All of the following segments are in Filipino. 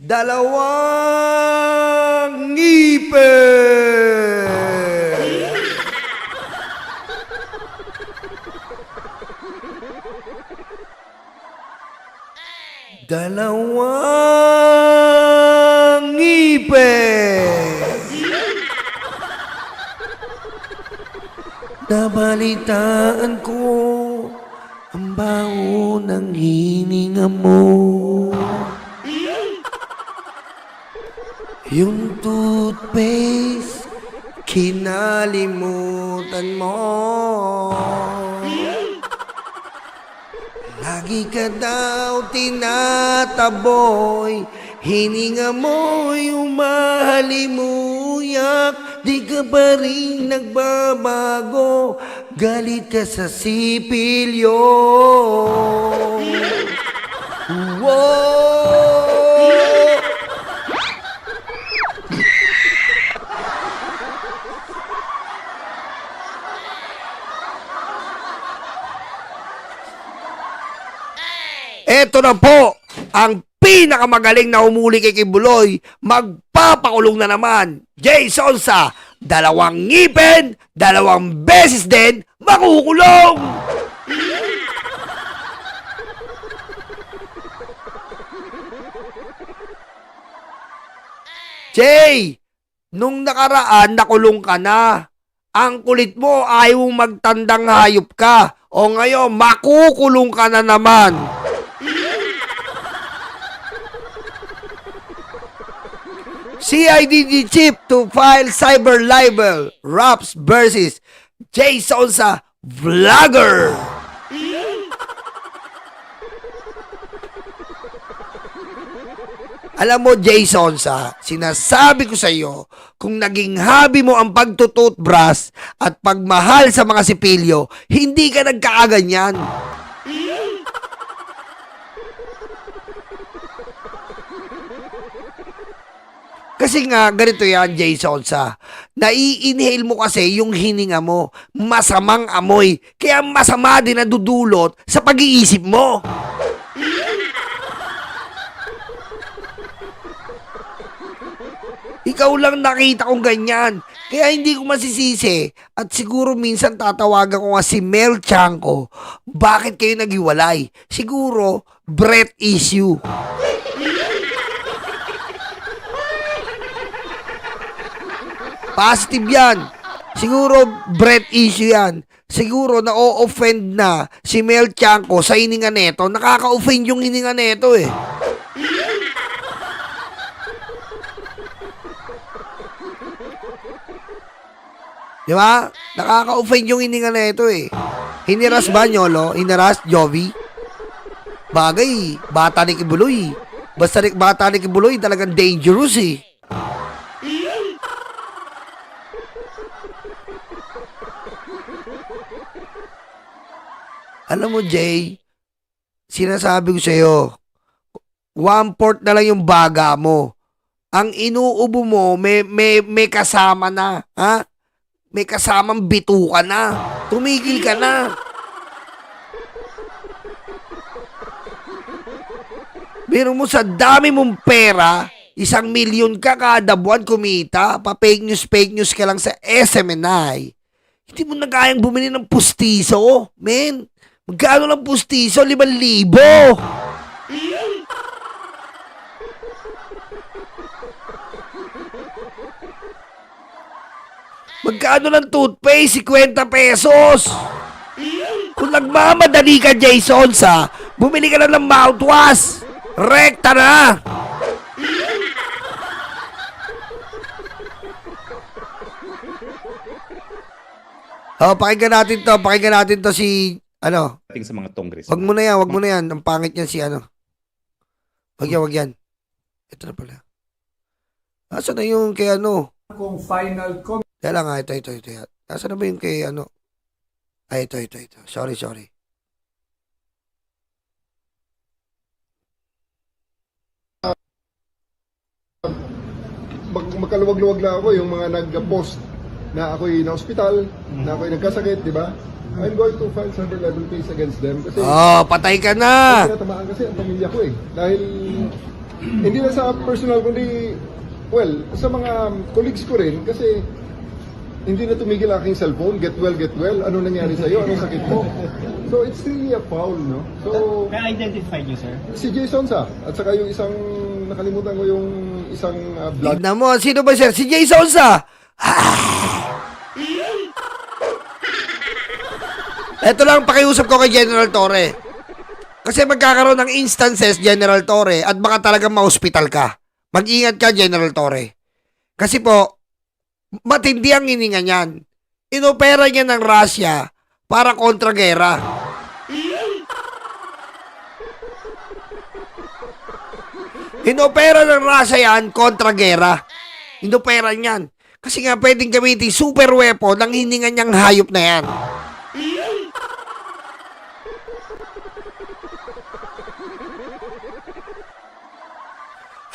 Dalawang ngipin. Dalawang ngipin. Nabalitaan ko ang baho ng hininga mo. Yung toothpaste, kinalimutan mo. Lagi ka daw tinataboy, hininga mo'y umahalimuyak, di ka pa rin nagbabago, galit ka sa sipilyo. Wow! Eto na po, ang pinakamagaling na humuli kay Kibuloy, magpapakulong na naman. Jason sa dalawang ngipin, dalawang beses din, makukulong! Jay, nung nakaraan nakulong ka na. Ang kulit mo, ayaw magtandang hayop ka. O ngayon, makukulong ka na naman. CIDG chief to file cyber libel, Raps versus Jason sa vlogger. Alam mo, Jason sa, sinasabi ko sa iyo, kung naging hobby mo ang pagtututbrush at pagmahal sa mga sipilyo, hindi ka nagkaaganyan. Kasi nga, ganito yan, Jason sa, nai-inhale mo kasi yung hininga mo, masamang amoy, kaya masama din na dudulot sa pag-iisip mo. Ikaw lang nakita kong ganyan, kaya hindi ko masisisi, at siguro minsan tatawagan ko nga si Mel Chanko, bakit kayo naghiwalay? Siguro, breath issue. Positive yan. Siguro breath issue yan. Siguro na-o-offend na si Mel Chanko sa hininga neto. Nakaka-offend yung hininga neto eh. Di ba? Nakaka-offend yung hininga neto eh. Hiniras ba, Nyolo? Hiniras, Jovi? Bagay, bata ni Kibuloy. Basta bata ni Kibuloy talagang dangerous eh. Alam mo, Jay, sinasabi ko sa'yo, 1/4 na lang yung baga mo. Ang inuubo mo, may kasama na, ha? May kasamang bituka na. Tumigil ka na. Pero mo sa dami mong pera, 1,000,000 ka kada buwan kumita, pa-fake news ka lang sa SMNI. Hindi mo na kayang bumili ng pustiso, men. Magkano lang pustiso? 5,000. Magkano lang toothpaste? 50 pesos. Kung nagmamadali ka, Jason, sa bumili ka lang ng mouthwash. Rekta na. Oh, pakinggan natin to si ano? Sa mga tongres. Wag mo na yan. Ang pangit niyan si ano. Wag yan. Ito na pala. Asa na yung kay ano? Kung final comment. Kaya lang ito. Asa na ba yung kay ano? Ay, ito. Sorry. Magkaluwag-luwag na ako yung mga nag-post na ako'y na-hospital, na ako'y nagkasakit, di ba? I'm going to file cyber libel case against them kasi patay ka na. tinatamaan kasi ang pamilya ko eh. Dahil Hindi na sa personal, kundi, well, sa mga colleagues ko rin, kasi hindi na tumigil aking cellphone, get well, ano nangyari sa'yo, anong sakit mo? So it's really a foul, no? So, May identify niyo, sir? si Jason sa, at saka yung isang, nakalimutan ko yung isang vlog. Tignan mo, sino ba sir? Si Jay Sonsa! Ito lang pakiusap ko kay General Torre. Kasi magkakaroon ng instances, General Torre, at baka talagang ma-hospital ka. Mag-ingat ka, General Torre. Kasi po, matindi ang hininga niyan. Inopera niya ng Russia para kontra-gera. Inopera ng Russia yan kontra-gera. Inopera niyan. Kasi nga pwedeng gamitin super weapon ng hininga niyang hayop na yan.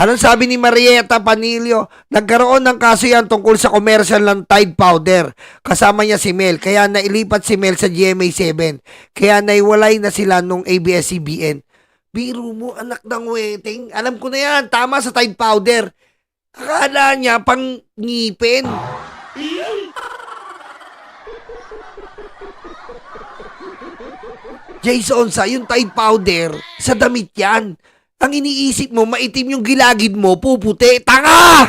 Anong sabi ni Marietta Panilio? Nagkaroon ng kaso yan tungkol sa commercial ng Tide Powder. Kasama niya si Mel. Kaya nailipat si Mel sa GMA7. Kaya naiwalay na sila nung ABS-CBN. Biro mo, anak ng weting. Alam ko na yan. Tama sa Tide Powder. Akala niya pang ngipin. Jason, sa yung Tide Powder, sa damit yan. Ang iniisip mo, maitim yung gilagid mo, puputi. Tanga!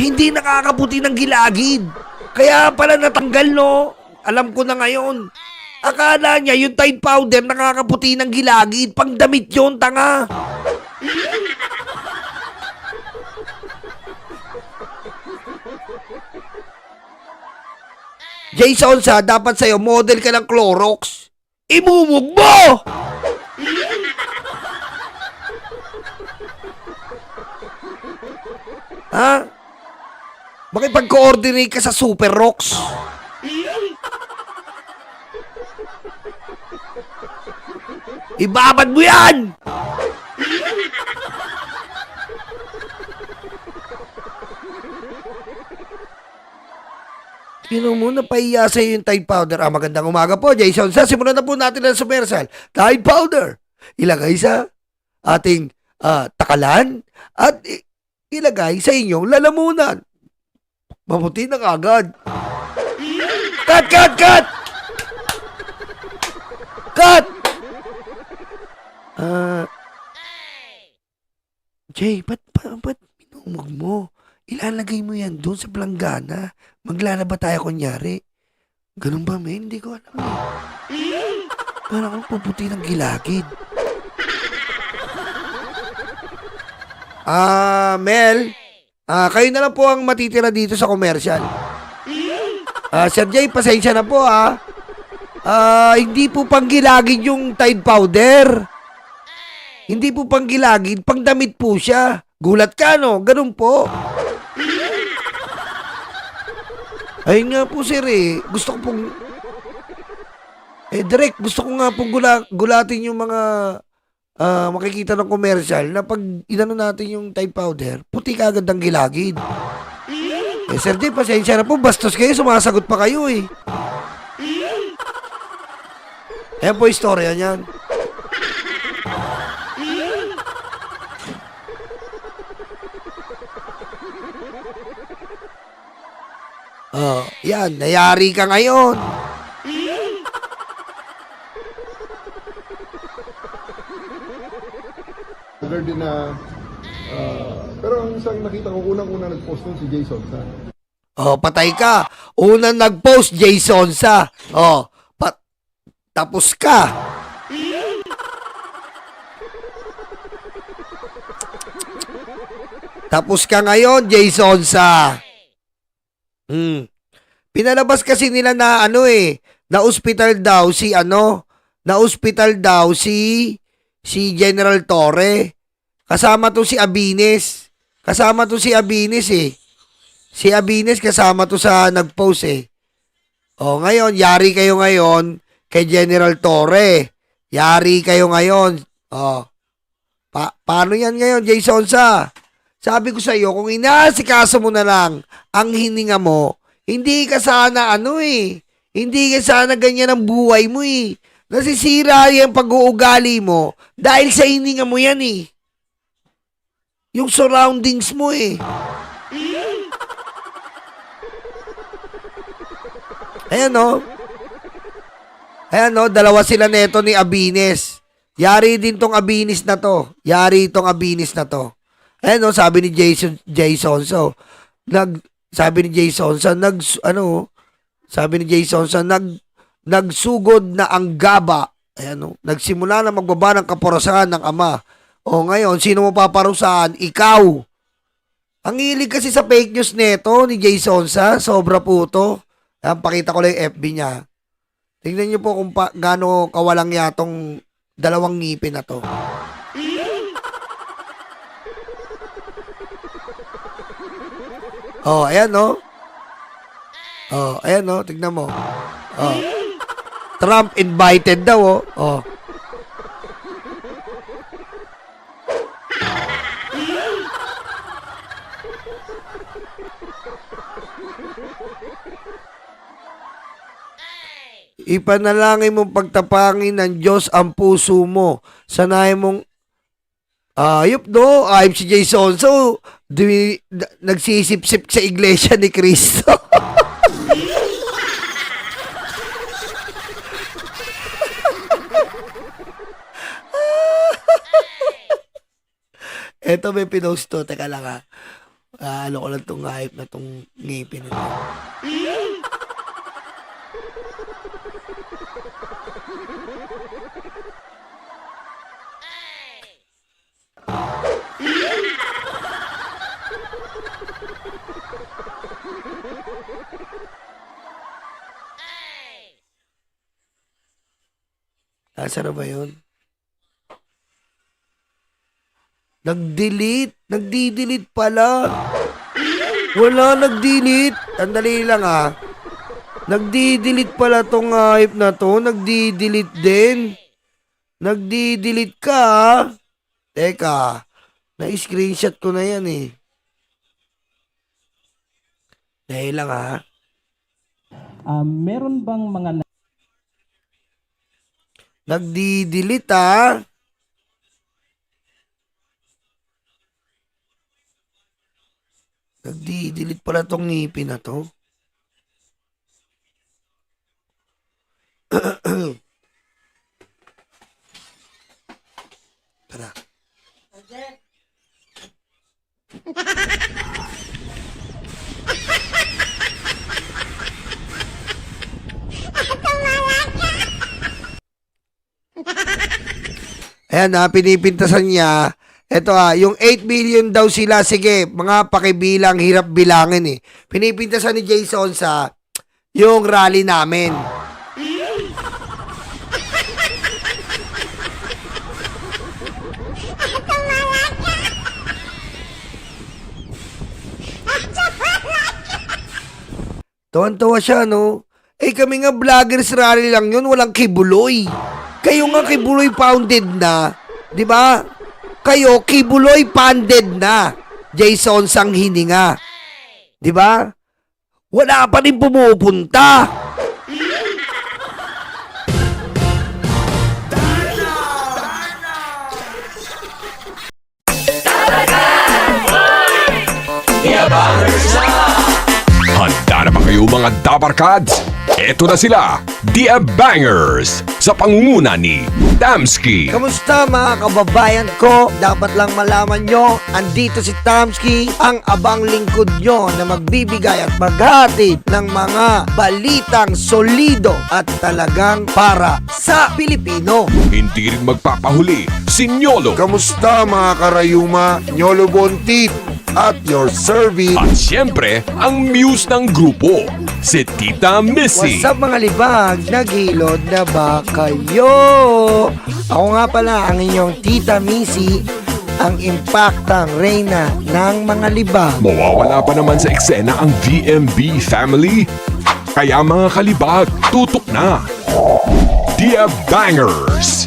Hindi nakakaputi ng gilagid. Kaya pala natanggal, no? Alam ko na ngayon. Akala niya yung Tide Powder nakakaputi ng gilagid. Pangdamit yun, tanga. Jason, sa dapat sa'yo, model ka ng Clorox. Imumog mo! Ha? Makipag-coordinate ka sa Super Rocks. Ibabad mo yan! Sino mo napahiya sa'yo yung Tide Powder? Magandang umaga po, Jason. Simulan na po natin ang sumersal. Tide Powder. Ilagay sa ating takalan at ilagay sa inyong lalamunan. Mabuti na kagad. Cut! Cut! Cut! Cut! Jay, ba't minumog mo? Ilalagay mo yan doon sa planggana. Maglalaba tayo kunyari. Ganun ba, men? Hindi ko alam. Parang akong puputi ng gilagid. Mel, kayo na lang po ang matitira dito sa commercial. Sir Jay, pasensya na po, hindi po panggilagid yung Tide Powder. Hindi po panggilagid, pangdamit po siya. Gulat ka, no? Ganun po. Ayun nga po, sir, gusto ko pong... direct, gusto ko nga pong gulatin yung mga makikita ng commercial na pag inano natin yung Tide Powder, puti kagad ang gilagid. Sir Jay, pasensya na po, bastos kayo, sumasagot pa kayo, Ayan po istorya niyan. Yan, nayari ka ngayon. Din na, pero ang isang nakita ko, unang-una nag-post nun si Jason sa. Patay ka. Unang nag-post, Jason sa. Tapos ka. Tapos ka ngayon, Jason sa. Pinalabas kasi nila na na ospital daw si General Torre. Kasama to si Abines. Si Abines kasama to sa nag-post ngayon, yari kayo ngayon kay General Torre. Yari kayo ngayon. Paano yan ngayon, Jason sa? Sabi ko sa iyo, kung inaasikaso mo na lang ang hininga mo, hindi ka sana hindi ka sana ganyan ang buhay mo Nasisira yung pag-uugali mo dahil sa hininga mo yan eh. Yung surroundings mo eh. Ayan o. Ayan o, dalawa sila neto ni Abines. Yari din tong Abines na to. Yari itong Abines na to. Ayan o, sabi ni Jason. So, sabi ni Jason, nagsugod na ang gaba. Ayan o, nagsimula na magbaba ng kaparusahan ng ama. O ngayon, sino mo paparusahan? Ikaw. Ang hilig kasi sa fake news neto ni Jason sobra po to. Ayan, pakita ko lang yung FB niya. Tingnan niyo po kung gaano kawalang yatong dalawang ngipin na to. Oh, ayan no. Oh, ayan no, tignan mo. Oh. Trump invited daw oh. Oh. Ipanalangin mong pagtapangin ng Diyos ang puso mo. Sanayin mong ayop no, ayop si Jason. So, nagsisip-sip sa iglesia ni Cristo. Eto may pinost to. Teka lang ha. Ano ko lang itong ayop na itong ngipin nito. Nasaan na ba yun? Nag-delete. Nagdi-delete pala. Wala nag-delete. Andali lang ah. Nagdi-delete pala tong hype na to. Nagdi-delete din. Nagdi-delete ka ah. Teka. Na-screenshot ko na yan eh. Dahil lang ah. Meron bang mga Nagdi-delete ah. Nagdi-delete pala tong ngipin na to. Tara. Ayan na, pinipintasan niya. Ito yung 8 million daw sila. Sige, mga pakibilang, hirap bilangin eh. Pinipintasan ni Jason sa yung rally namin. Tuwan-tuwa siya, no? Eh, kami nga vloggers rally lang yun, walang kibuloy. Kayo nga kibuloy founded na, di ba? Kayo kibuloy funded na. Jason sang hininga. Di ba? Wala pa rin pumupunta. Handa na ba kayo mga Dabarkads? Eto na sila, The Bangers, sa pangunguna ni Tamski. Kamusta mga kababayan ko? Dapat lang malaman nyo, andito si Tamski, ang abang lingkod nyo na magbibigay at maghatid ng mga balitang solido at talagang para sa Pilipino. Hindi rin magpapahuli si Nyolo. Kamusta mga karayuma? Nyolo Bontit at your service. At siyempre, ang muse ng grupo, si Tita Missy. What's up mga libag? Naghilod na ba kayo? Ako nga pala ang inyong Tita Missy, ang impaktang reyna ng mga libag. Mawawala pa naman sa eksena ang VMB family. Kaya mga kalibag, tutok na. The Bangers.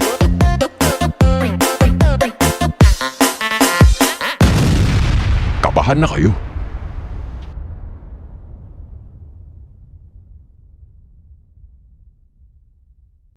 Kabahan na kayo.